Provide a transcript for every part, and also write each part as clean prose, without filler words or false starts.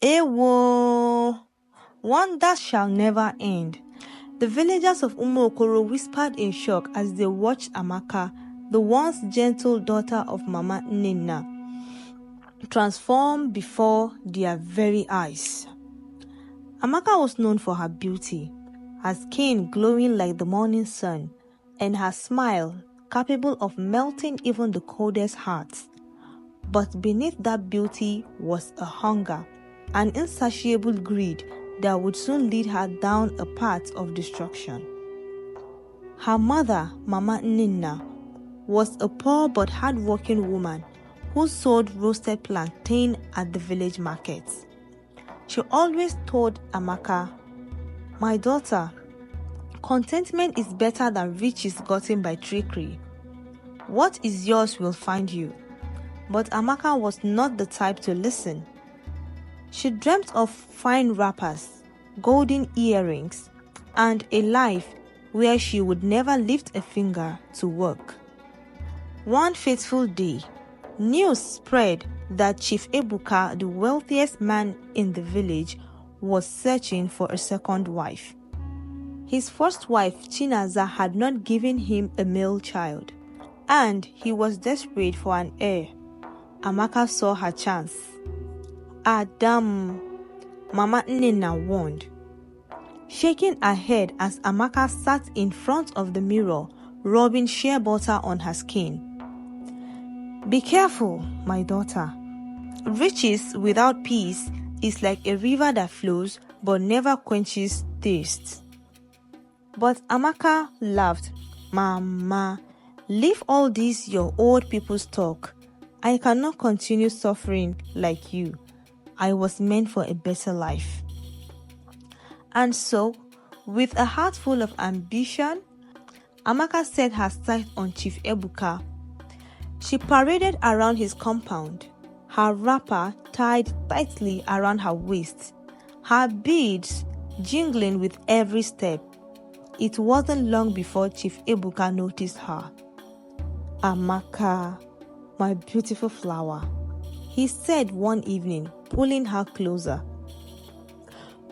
Ewo! One that shall never end. The villagers of Umokoro whispered in shock as they watched Amaka, the once gentle daughter of Mama Nina, transform before their very eyes. Amaka was known for her beauty, her skin glowing like the morning sun, and her smile capable of melting even the coldest hearts. But beneath that beauty was a hunger, an insatiable greed that would soon lead her down a path of destruction. Her mother, Mama Nina, was a poor but hard-working woman who sold roasted plantain at the village markets. She always told Amaka, "My daughter, contentment is better than riches gotten by trickery. What is yours will find you." But Amaka was not the type to listen. She dreamt of fine wrappers, golden earrings, and a life where she would never lift a finger to work. One fateful day, news spread that Chief Ebuka, the wealthiest man in the village, was searching for a second wife. His first wife, Chinaza, had not given him a male child, and he was desperate for an heir. Amaka saw her chance. Adam, Mama Nina warned, shaking her head as Amaka sat in front of the mirror, rubbing shea butter on her skin. "Be careful, my daughter. Riches without peace is like a river that flows but never quenches thirst." But Amaka laughed. "Mama, leave all this your old people's talk. I cannot continue suffering like you. I was meant for a better life." And so, with a heart full of ambition, Amaka set her sight on Chief Ebuka. She paraded around his compound, her wrapper tied tightly around her waist, her beads jingling with every step. It wasn't long before Chief Ebuka noticed her. "Amaka, my beautiful flower," he said one evening, pulling her closer.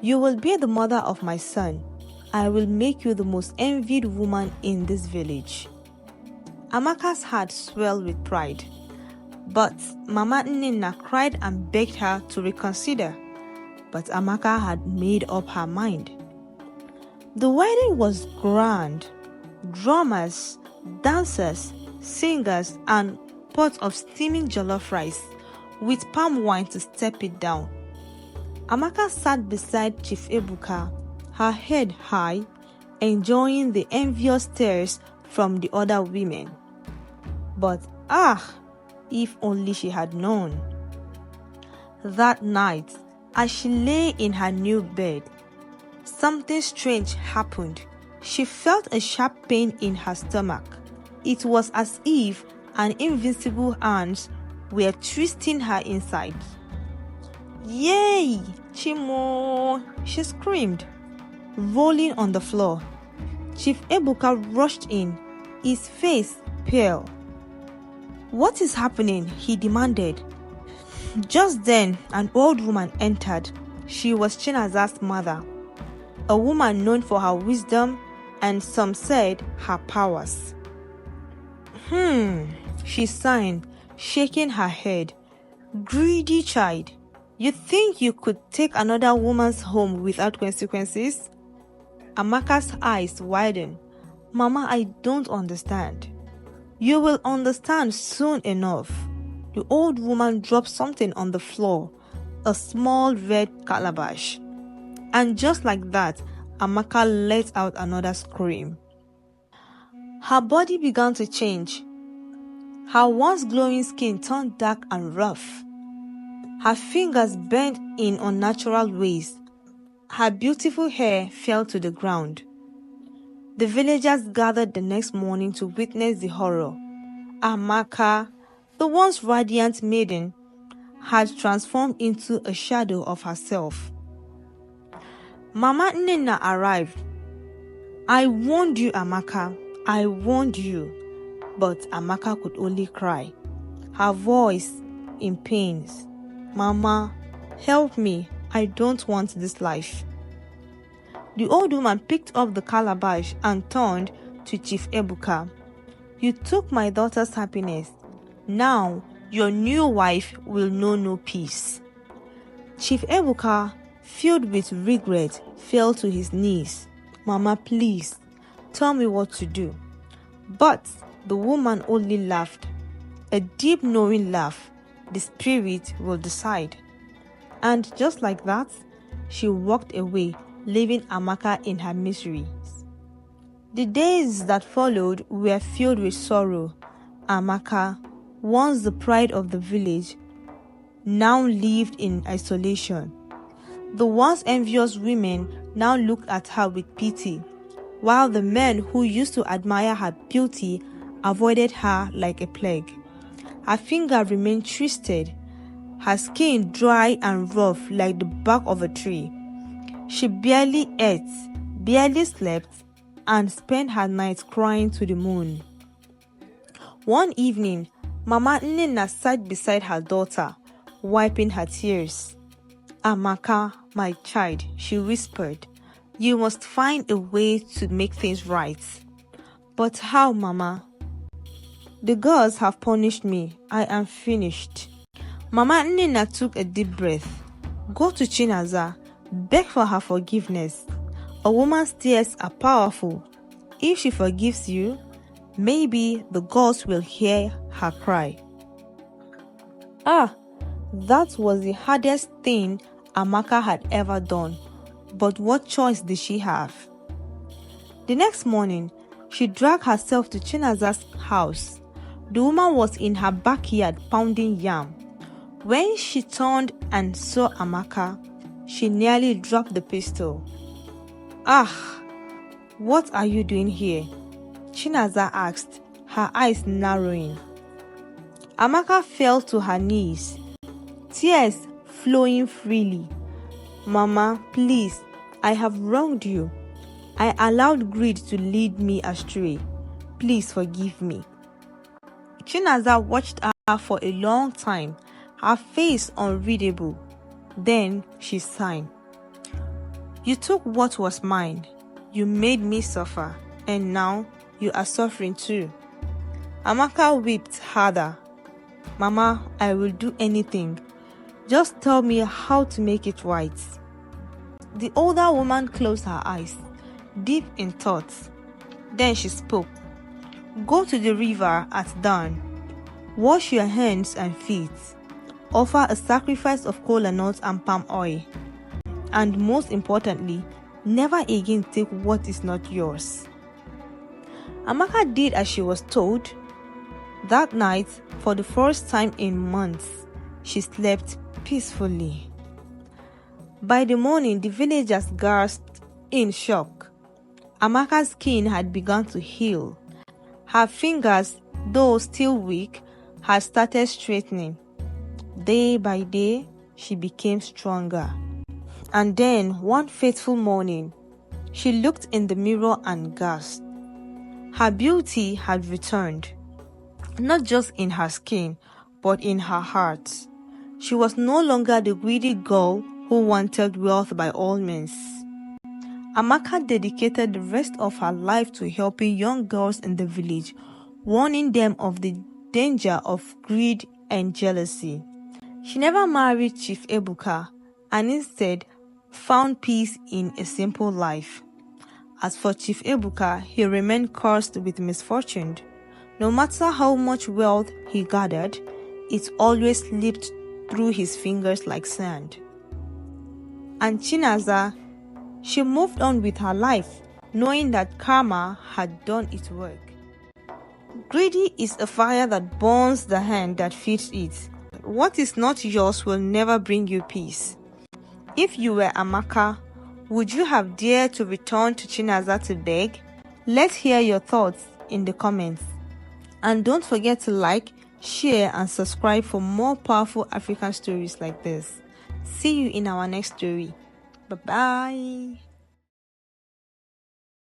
"You will be the mother of my son. I will make you the most envied woman in this village." Amaka's heart swelled with pride, but Mama Nina cried and begged her to reconsider. But Amaka had made up her mind. The wedding was grand. Drummers, dancers, singers, and pots of steaming jollof rice with palm wine to step it down. Amaka sat beside Chief Ebuka, her head high, enjoying the envious stares from the other women. But if only she had known. That night, as she lay in her new bed, something strange happened. She felt a sharp pain in her stomach. It was as if an invincible hand were twisting her inside. "Yay! Chimo!" she screamed, rolling on the floor. Chief Ebuka rushed in, his face pale. "What is happening?" he demanded. Just then, an old woman entered. She was Chinaza's mother, a woman known for her wisdom and some said her powers. She sighed, shaking her head. "Greedy child, you think you could take another woman's home without consequences?" Amaka's eyes widened. "Mama, I don't understand." "You will understand soon enough." The old woman dropped something on the floor, a small red calabash. And just like that, Amaka let out another scream. Her body began to change. Her once glowing skin turned dark and rough. Her fingers bent in unnatural ways. Her beautiful hair fell to the ground. The villagers gathered the next morning to witness the horror. Amaka, the once radiant maiden, had transformed into a shadow of herself. Mama Nina arrived. "I warned you, Amaka. I warned you." But Amaka could only cry, her voice in pains. "Mama, help me. I don't want this life." The old woman picked up the calabash and turned to Chief Ebuka. "You took my daughter's happiness. Now your new wife will know no peace." Chief Ebuka, filled with regret, fell to his knees. "Mama, please, tell me what to do." But the woman only laughed, a deep knowing laugh. "The spirit will decide." And just like that, she walked away, leaving Amaka in her misery. The days that followed were filled with sorrow. Amaka, once the pride of the village, now lived in isolation. The once envious women now looked at her with pity, while the men who used to admire her beauty avoided her like a plague. Her finger remained twisted, her skin dry and rough like the bark of a tree. She barely ate, barely slept, and spent her nights crying to the moon. One evening, Mama Nnenna sat beside her daughter, wiping her tears. "Amaka, my child," she whispered, "you must find a way to make things right." "But how, Mama?" "The gods have punished me. I am finished." Mama Nnenna took a deep breath. "Go to Chinaza, beg for her forgiveness. A woman's tears are powerful. If she forgives you, maybe the gods will hear her cry." That was the hardest thing Amaka had ever done. But what choice did she have? The next morning, she dragged herself to Chinaza's house. The woman was in her backyard pounding yam. When she turned and saw Amaka, she nearly dropped the pistol. What are you doing here?" Chinaza asked, her eyes narrowing. Amaka fell to her knees, tears flowing freely. "Mama, please, I have wronged you. I allowed greed to lead me astray. Please forgive me." Chinaza watched her for a long time, her face unreadable. Then she sighed. "You took what was mine. You made me suffer, and now you are suffering too." Amaka wept harder. "Mama, I will do anything. Just tell me how to make it right." The older woman closed her eyes, deep in thought. Then she spoke. "Go to the river at dawn. Wash your hands and feet. Offer a sacrifice of kola nuts and palm oil. And most importantly, never again take what is not yours." Amaka did as she was told. That night, for the first time in months, she slept peacefully. By the morning, the villagers gasped in shock. Amaka's skin had begun to heal. Her fingers, though still weak, had started straightening. Day by day, she became stronger. And then, one fateful morning, she looked in the mirror and gasped. Her beauty had returned, not just in her skin, but in her heart. She was no longer the greedy girl who wanted wealth by all means. Amaka dedicated the rest of her life to helping young girls in the village, warning them of the danger of greed and jealousy. She never married Chief Ebuka and instead found peace in a simple life. As for Chief Ebuka, he remained cursed with misfortune. No matter how much wealth he gathered, it always slipped through his fingers like sand. And Chinaza, she moved on with her life, knowing that karma had done its work. Greedy is a fire that burns the hand that feeds it. What is not yours will never bring you peace. If you were Amaka, would you have dared to return to Chinaza to beg? Let's hear your thoughts in the comments. And don't forget to like, share, and subscribe for more powerful African stories like this. See you in our next story. Bye-bye.